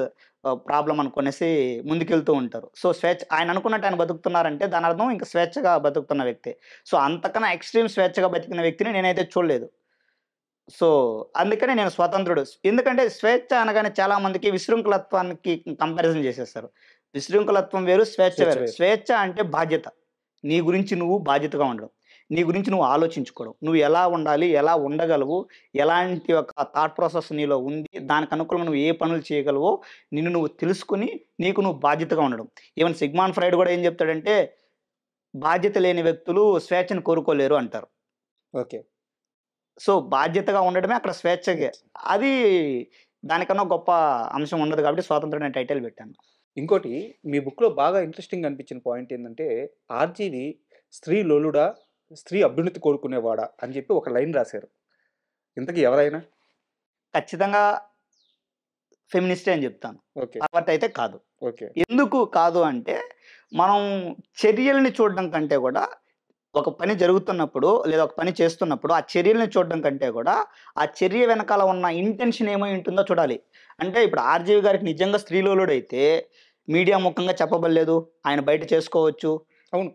problem అనుకునేసి ముందుకెళ్తూ ఉంటారు. సో, ఆయన అనుకున్నట్టు ఆయన బతుకుతున్నారంటే దాని అర్థం ఇంక స్వేచ్ఛగా బతుకుతున్న వ్యక్తే. సో, అంతకన్నా ఎక్స్‌ట్రీమ్ స్వేచ్ఛగా బతికిన వ్యక్తిని నేనైతే చూడలేదు. సో, అందుకనే నేను స్వతంత్రుడు. ఎందుకంటే స్వేచ్ఛ అనగానే చాలా మందికి విశృంఖలత్వానికి కంపారిజన్ చేసేస్తారు. విశృంఖలత్వం వేరు, స్వేచ్ఛ స్వేచ్ఛ వేరు. వేరు. స్వేచ్ఛ అంటే బాధ్యత. నీ గురించి నువ్వు బాధ్యతగా ఉండడం. నీ గురించి నువ్వు ఆలోచించుకోవడం. నువ్వు ఎలా ఉండాలి? ఎలా ఉండగలవు? ఎలాంటి ఒక థాట్ ప్రాసెస్ నీలో ఉంది? దానికి అనుకూలంగా నువ్వు ఏ పనులు చేయగలవో నిన్ను నువ్వు తెలుసుకొని, నీకు నువ్వు బాధ్యతగా ఉండడం. ఈవెన్ సిగ్మాండ్ ఫ్రాయిడ్ గూడా ఏం చెప్తాడంటే, బాధ్యత లేని వ్యక్తులు స్వేచ్ఛను కోరుకోలేరు అంటారు. ఓకే. సో, బాధ్యతగా ఉండడమే అక్కడ స్వేచ్ఛగే. అది దానికన్నా గొప్ప అంశం ఉండదు కాబట్టి స్వాతంత్రం అనే టైటిల్ పెట్టాను. ఇంకోటి మీ బుక్‌లో బాగా ఇంట్రెస్టింగ్ అనిపించిన పాయింట్ ఏందంటే, ఆర్‌జీవి స్త్రీ లోలుడా, స్త్రీ అభ్యున్నతి కోరుకునేవాడా అని చెప్పి ఒక లైన్ రాశారు. ఇంతకీ ఎవరాయన? ఖచ్చితంగా ఫెమినిస్టే అని జెప్తాను. ఓకే. పర్వర్ట్ అయితే కాదు. ఓకే. ఎందుకు కాదు అంటే, మనం చర్యల్ని చూడడం కంటే గూడా, ఒక పని జరుగుతున్నప్పుడు, లేదా ఒక పని చేస్తున్నప్పుడు, ఆ చర్యల్ని చూడడం కంటే గూడా, ఆ చర్య వెనకాల ఉన్న ఇంటెన్షన్ ఏమై ఉంటుందో చూడాలి. అంటే ఇప్పుడు 'ఆర్‌జీవి' గారికి నిజంగా స్త్రీలోలుడైతే, మీడియా ముఖంగా చెప్పబడలేదు. ఆయన బయట చేసుకోవచ్చు. అవును.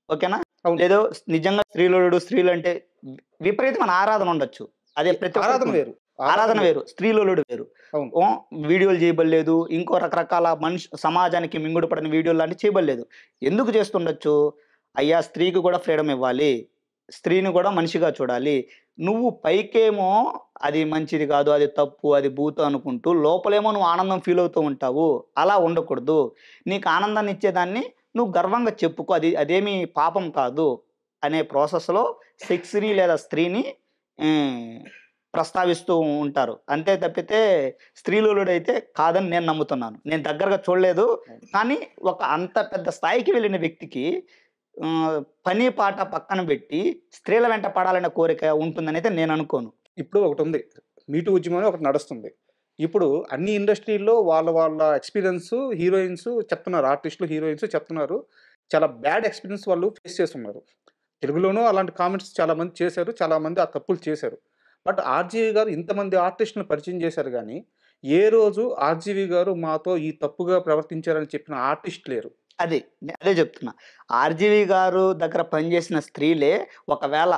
ఓకేనా? అవును. లేదో నిజంగా స్త్రీలోలుడు, స్త్రీలంటే విపరీతమైన ఆరాధన ఉండొచ్చు. అదే ప్రతి ఆరాధన ఒక్కరికి వేరు. ఆరాధన వేరు. స్త్రీలోలుడు వేరు. అవును. వీడియోలు చేయబడలేదు. ఇంకో రకరకాల సమాజానికి మింగుడు పడిన వీడియోలు లాంటివి చేయబడలేదు. ఎందుకు చేస్తుండొచ్చు? అయ్యా! స్త్రీకి కూడా ఫ్రీడమ్ ఇవ్వాలి. స్త్రీని కూడా మనిషిగా చూడాలి. నువ్వు పైకేమో అది మంచిది కాదు, అది తప్పు, అది భూతు అనుకుంటూ లోపలేమో నువ్వు ఆనందం ఫీల్ అవుతూ ఉంటావు. అలా ఉండకూడదు. నీకు ఆనందాన్ని ఇచ్చేదాన్ని నువ్వు గర్వంగా చెప్పుకో. అదేమీ పాపం కాదు అనే ప్రాసెస్‌లో సెక్స్‌ని లేదా స్త్రీని హ్మ్. ప్రస్తావిస్తూ ఉంటారు. అంతే తప్పితే స్త్రీలోలుడైతే కాదని నేను నమ్ముతున్నాను. నేను దగ్గరగా చూడలేదు. కానీ ఒక అంత పెద్ద స్థాయికి వెళ్ళిన వ్యక్తికి పని పాట పక్కన పెట్టి స్త్రీల వెంట పడాలనే కోరిక ఉంటుందనైతే నేను అనుకోను. ఇప్పుడు ఒకటుంది. మీటూ ఉద్యమం అని ఒకటి నడుస్తుంది. ఇప్పుడు అన్ని ఇండస్ట్రీల్లో వాళ్ళ వాళ్ళ ఎక్స్‌పీరియన్స్ హీరోయిన్స్ చెప్తున్నారు. ఆర్టిస్ట్‌లు, హీరోయిన్స్ చెప్తున్నారు. చాలా బ్యాడ్ ఎక్స్‌పీరియన్స్ వాళ్ళు ఫేస్ చేసున్నారు. తెలుగులోనూ అలాంటి కామెంట్స్ చాలామంది చేశారు. చాలామంది ఆ తప్పులు చేశారు. బట్ 'ఆర్‌జీవి' గారు ఇంతమంది ఆర్టిస్ట్‌లని పరిచయం చేశారు గానీ, ఏ రోజు 'ఆర్‌జీవి' గారు మాతో ఈ తప్పుగా ప్రవర్తించారని చెప్పిన ఆర్టిస్ట్ లేరు. అది. అదే చెప్తున్నా. 'ఆర్‌జీవి' గారు దగ్గర పనిచేసిన స్త్రీలే ఒకవేళ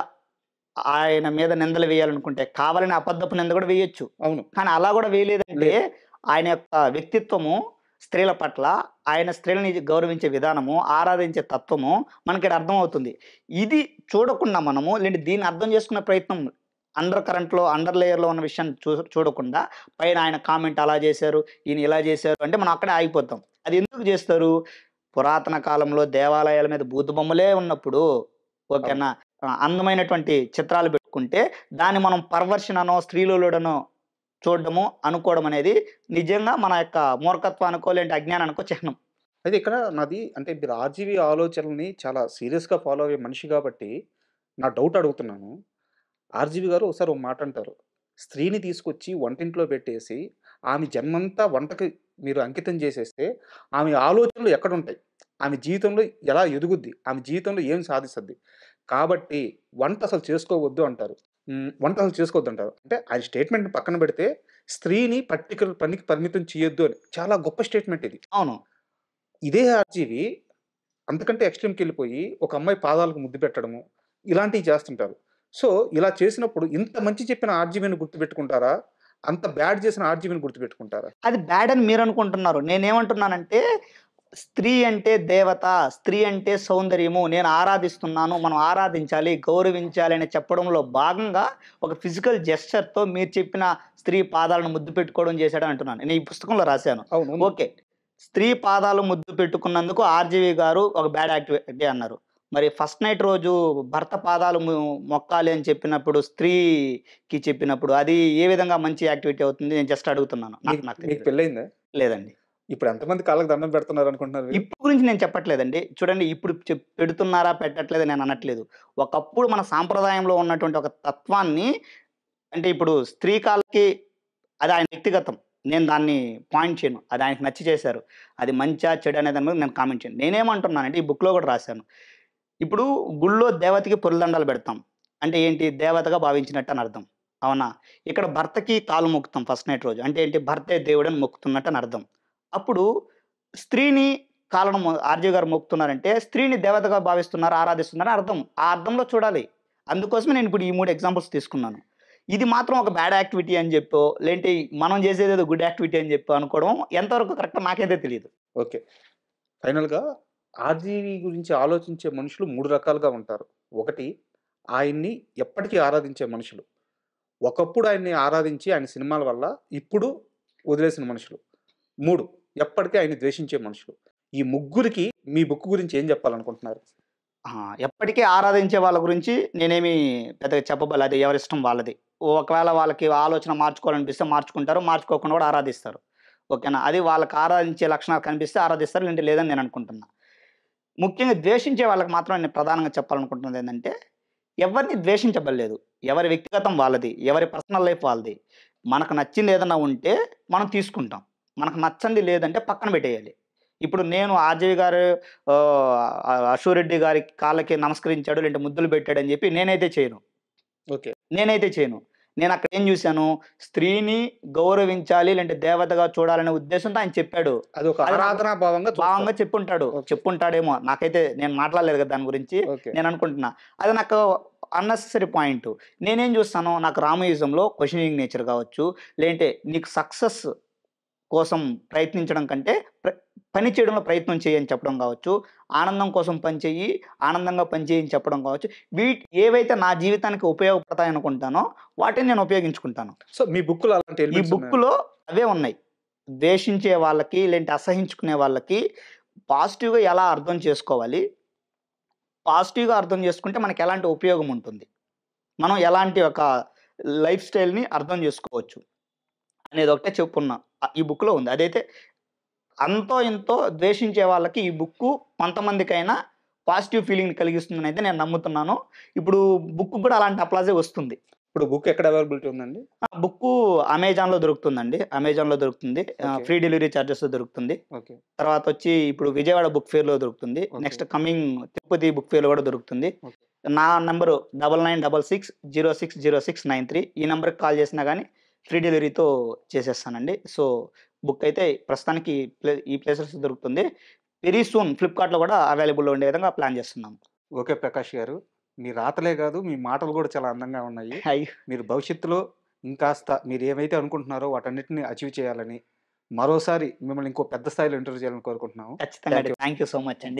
ఆయన మీద నిందలు వేయాలనుకుంటే కావాలని అబద్ధపు నింద కూడా వేయొచ్చు. అవును. కానీ అలా కూడా వేయలేదంటే లేదు. ఆయన యొక్క వ్యక్తిత్వము స్త్రీల పట్ల, ఆయన స్త్రీలని గౌరవించే విధానము, ఆరాధించే తత్వము మనకిక్కడ అర్థమవుతుంది. ఇది చూడకుండా మనము లేదంటే దీన్ని అర్థం చేసుకునే ప్రయత్నం అండర్ కరెంట్‌లో, అండర్ లేయర్‌లో ఉన్న విషయాన్ని చూడకుండా పైన ఆయన కామెంట్ అలా చేశారు, ఈయన ఇలా చేశారు అంటే మనం అక్కడే ఆగిపోతాం. అది ఎందుకు చేస్తారు? పురాతన కాలంలో దేవాలయాల మీద బూతు బొమ్మలే ఉన్నప్పుడు అవును. ఓకేనా? అందమైనటువంటి చిత్రాలు పెట్టుకుంటే దాన్ని మనం పర్వర్షన్ అనో, స్త్రీలోలుడనో చూడడము, అనుకోవడం అనేది నిజంగా మన యొక్క మూర్ఖత్వానికో, లేదంటే అజ్ఞానానికో చిహ్నం. అయితే ఇక్కడ నాది అంటే మీరు 'ఆర్‌జీవి' ఆలోచనల్ని చాలా సీరియస్‌గా ఫాలో అయ్యే మనిషి గాబట్టి, నా డౌట్ అడుగుతున్నాను. 'ఆర్‌జీవి' గారు ఒకసారి ఒక మాట అంటారు. స్త్రీని తీసుకొచ్చి వంటింట్లో పెట్టేసి, ఆమె జన్మంతా వంటకి మీరు అంకితం చేసేస్తే, ఆమె ఆలోచనలు ఎక్కడుంటాయి? ఆమె జీవితంలో ఎలా ఎదుగుద్ది? ఆమె జీవితంలో ఏం సాధిస్తది? కాబట్టి వంట అసలు చేసుకోవద్దు అంటారు. వంట అసలు చేసుకోవద్దంటారు. అంటే ఆయన స్టేట్మెంట్‌ని పక్కన పెడితే, స్త్రీని పర్టిక్యులర్ పనికి పరిమితం చేయొద్దు అని. చాలా గొప్ప స్టేట్మెంట్ ఇది. అవును. ఇదే 'ఆర్‌జీవి' అంతకంటే ఎక్స్‌ట్రీమ్‌కెళ్ళిపోయి, ఒక అమ్మాయి పాదాలకు ముద్దు పెట్టడము, ఇలాంటివి చేస్తుంటారు. సో, ఇలా చేసినప్పుడు ఇంత మంచి చెప్పిన 'ఆర్‌జీవిని' గుర్తుపెట్టుకుంటారా? అంత బ్యాడ్ చేసిన 'ఆర్‌జీవిని' గుర్తుపెట్టుకుంటారా? అది బ్యాడ్ అని మీరనుకుంటున్నారు. నేనేమంటున్నానంటే, స్త్రీ అంటే దేవత, స్త్రీ అంటే సౌందర్యము, నేను ఆరాధిస్తున్నాను, మనం ఆరాధించాలి, గౌరవించాలి అని చెప్పడంలో భాగంగా ఒక ఫిజికల్ జెస్చర్‌తో మీరు చెప్పిన స్త్రీ పాదాలను ముద్దు పెట్టుకోవడం చేశాడని అంటున్నాను. నేను ఈ పుస్తకంలో రాశాను. అవును. ఉంది. ఓకే. స్త్రీ పాదాలు ముద్దు పెట్టుకున్నందుకు 'ఆర్‌జీవి' గారు ఒక బ్యాడ్ యాక్టివిటీ అన్నారు. మరి ఫస్ట్ నైట్ రోజు భర్త పాదాలు మొక్కాలి అని చెప్పినప్పుడు, స్త్రీకి చెప్పినప్పుడు అది ఏ విధంగా మంచి యాక్టివిటీ అవుతుంది? నేను జస్ట్ అడుగుతున్నాను. నాకు మీకు నాకు మీకు తెలీదు. పెళ్లయిందా? లేదండి. ఇప్పుడు ఎంతమంది కాళ్ళకి దండం పెడుతున్నారనుకుంటున్నారు మీరు? ఇప్పుడు గురించి నేను చెప్పట్లేదండి. చూడండి ఇప్పుడు పెడుతున్నారా, పెట్టట్లేదా నేను అనట్లేదు. ఒకప్పుడు మన సాంప్రదాయంలో ఉన్నటువంటి ఒక తత్వాన్ని అంటే ఇప్పుడు స్త్రీ కాళ్ళకి అది ఆయన వ్యక్తిగతం. నేను దాన్ని పాయింట్ చేయను. అది ఆయనకి నచ్చి చేశారు. అది మంచా, చెడా అనే దాని మీద నేను కామెంట్ చేయను. నేనేమంటున్నానంటే ఈ బుక్‌లో కూడా రాశాను. ఇప్పుడు గుళ్ళో దేవతకి పొర్లుదండాలు పెడతాం. అంటే ఏంటి? దేవతగా భావించినట్టు అని అర్థం. అవునా? ఇక్కడ భర్తకి కాళ్ళు మొక్కుతాం ఫస్ట్ నైట్ రోజు. అంటే ఏంటి? భర్తే దేవుడని మొక్కుతున్నట్టు అని అర్థం. అప్పుడు స్త్రీని కాళ్ళను ఆర్‌జే గారు మొక్కుతున్నారంటే స్త్రీని దేవతగా భావిస్తున్నారు, ఆరాధిస్తున్నారని అర్థం. ఆ అర్థంలో చూడాలి. అందుకోసమే నేను ఇప్పుడు ఈ 3 ఎగ్జాంపుల్స్ తీసుకున్నాను. ఇది మాత్రం ఒక బ్యాడ్ యాక్టివిటీ అని చెప్పో, లేదంటే మనం చేసేదేదో గుడ్ యాక్టివిటీ అని చెప్పి అనుకోవడం ఎంతవరకు కరెక్టో నాకైతే తెలీదు. ఓకే. ఫైనల్‌గా 'ఆర్‌జీవి' గురించి ఆలోచించే మనుషులు 3 రకాలుగా ఉంటారు. ఒకటి ఆయన్ని ఎప్పటికీ ఆరాధించే మనుషులు. ఒకప్పుడు ఆయన్ని ఆరాధించి ఆయన సినిమాల వల్ల ఇప్పుడు వదిలేసిన మనుషులు. 3 ఎప్పటికీ ఆయన్ని ద్వేషించే మనుషులు. ఈ ముగ్గురికి మీ బుక్ గురించి ఏం చెప్పాలనుకుంటున్నారు? ఆ! ఎప్పటికీ ఆరాధించే వాళ్ళ గురించి నేనేమి పెద్దగా చెప్పబలే. అది ఎవరిష్టం వాళ్ళది. ఒకవేళ వాళ్ళకి ఆలోచన మార్చుకోవాలనిపిస్తే మార్చుకుంటారు. మార్చుకోకుండా కూడా ఆరాధిస్తారు. ఓకేనా? అది వాళ్ళకి ఆరాధించే లక్షణాలు కనిపిస్తే ఆరాధిస్తారు. లేదంటే లేదని నేను అనుకుంటున్నా. ముఖ్యంగా ద్వేషించే వాళ్ళకి మాత్రం నేను ప్రధానంగా చెప్పాలనుకుంటున్నదేంటంటే, ఎవరిని ద్వేషించబల్లేదు. ఎవరి వ్యక్తిగతం వాళ్ళది. ఎవరి పర్సనల్ లైఫ్ వాళ్ళది. మనకు నచ్చింది ఏదన్నా ఉంటే మనం తీసుకుంటాం. మనకు నచ్చంది లేదంటే పక్కన పెట్టేయాలి. ఇప్పుడు నేను 'ఆర్‌జీవి' గారు 'అశూ రెడ్డి' గారి కాళ్ళకి నమస్కరించాడు, లేదంటే ముద్దులు పెట్టాడని చెప్పి నేనైతే చేయను. ఓకే. నేనైతే చేయను. నేనక్కడ ఏం జూసాను, స్త్రీని గౌరవించాలి, లేదంటే దేవతగా చూడాలనే ఉద్దేశంతో ఆయన చెప్పాడు. అదొక అది నాకు ఆరాధనా భావంగా భావంగా చూస్తారు. చెప్పుంటాడు. ఓకే. చెప్పుంటాడేమో! నాకైతే నేను మాట్లాడలేదు కదా దాని గురించి. ఓకే. నేననుకుంటున్నా. అది నాకు అన్నెసెసరీ పాయింటు. నేనేం జూస్తాను, నాకు రామయిజంలో క్వెషనింగ్ నేచర్ గావచ్చు, లేదంటే నీకు సక్సెస్ కోసం ప్రయత్నించడం కంటే పని చేయడంలో ప్రయత్నం చెయ్యి అని చెప్పడం గావచ్చు, ఆనందం కోసం పని చెయ్యి, ఆనందంగా పని చెయ్యి అని చెప్పడం గావచ్చు. ఏవైతే నా జీవితానికి ఉపయోగపడతాయనుకుంటానో వాటిని నేను ఉపయోగించుకుంటాను. సో, మీ బుక్‌లో అలాంటి ఈ ఎలిమెంట్స్ ఉన్నాయా? బుక్కులో అవే ఉన్నాయి. ద్వేషించే వాళ్ళకి, లేదంటే అసహించుకునే వాళ్ళకి పాజిటివ్‌గా ఎలా అర్థం చేసుకోవాలి? పాజిటివ్‌గా అర్థం చేసుకుంటే మనకెలాంటి ఉపయోగం ఉంటుంది? మనం ఎలాంటి ఒక లైఫ్ స్టైల్‌ని అర్థం జేసుకోవచ్చు అనేదొకటే చెప్పున్నా. ఈ బుక్‌లో ఉంది. అదైతే అంతో ఇంతో ద్వేషించే వాళ్ళకి ఈ బుక్కు కొంతమందికైనా పాజిటివ్ ఫీలింగ్‌ని కలిగిస్తుందనైతే నేను నమ్ముతున్నాను. ఇప్పుడు బుక్‌కి గూడా అలాంటి అప్లాజే వస్తుంది. ఇప్పుడు బుక్ ఎక్కడ అవైలబిలిటీ ఉందండి? బుక్కు అమెజాన్‌లో దొరుకుతుందండి. అమెజాన్‌లో దొరుకుతుంది. ఓకే. ఫ్రీ డెలివరీ చార్జెస్‌తో దొరుకుతుంది. ఓకే. తర్వాత వచ్చి ఇప్పుడు విజయవాడ బుక్ ఫెయిర్‌లో దొరుకుతుంది. Okay. Next coming Tirupati book ఫెయిర్‌లో కూడా దొరుకుతుంది. ఓకే. నా నంబరు 9966060693 ఈ నంబర్‌కి కాల్ చేసినా గానీ ఫ్రీ డెలివరీతో చేసేస్తానండి. సో, బుక్ అయితే ప్రస్తుతానికి ఈ ప్లేసెస్‌లో దొరుకుతుంది. వెరీ సూన్ ఫ్లిప్‌కార్ట్‌లో కూడా అవైలబుల్‌లో ఉండే విధంగా ప్లాన్ చేస్తున్నాం. ఓకే ప్రకాష్ గారు. మీ రాతలే గాదు, మీ మాటలు గూడా చాలా అందంగా ఉన్నాయి. అయ్యో! మీరు భవిష్యత్తులో ఇంకాస్త మీరేమైతే అనుకుంటున్నారో వాటన్నిటిని అచీవ్ చేయాలని, మరోసారి మిమ్మల్ని ఇంకో పెద్ద స్థాయిలో ఇంటర్వ్యూ చేయాలని కోరుకుంటున్నాము. ఖచ్చితంగా థాంక్ అండి. You. Thank you so much అండి.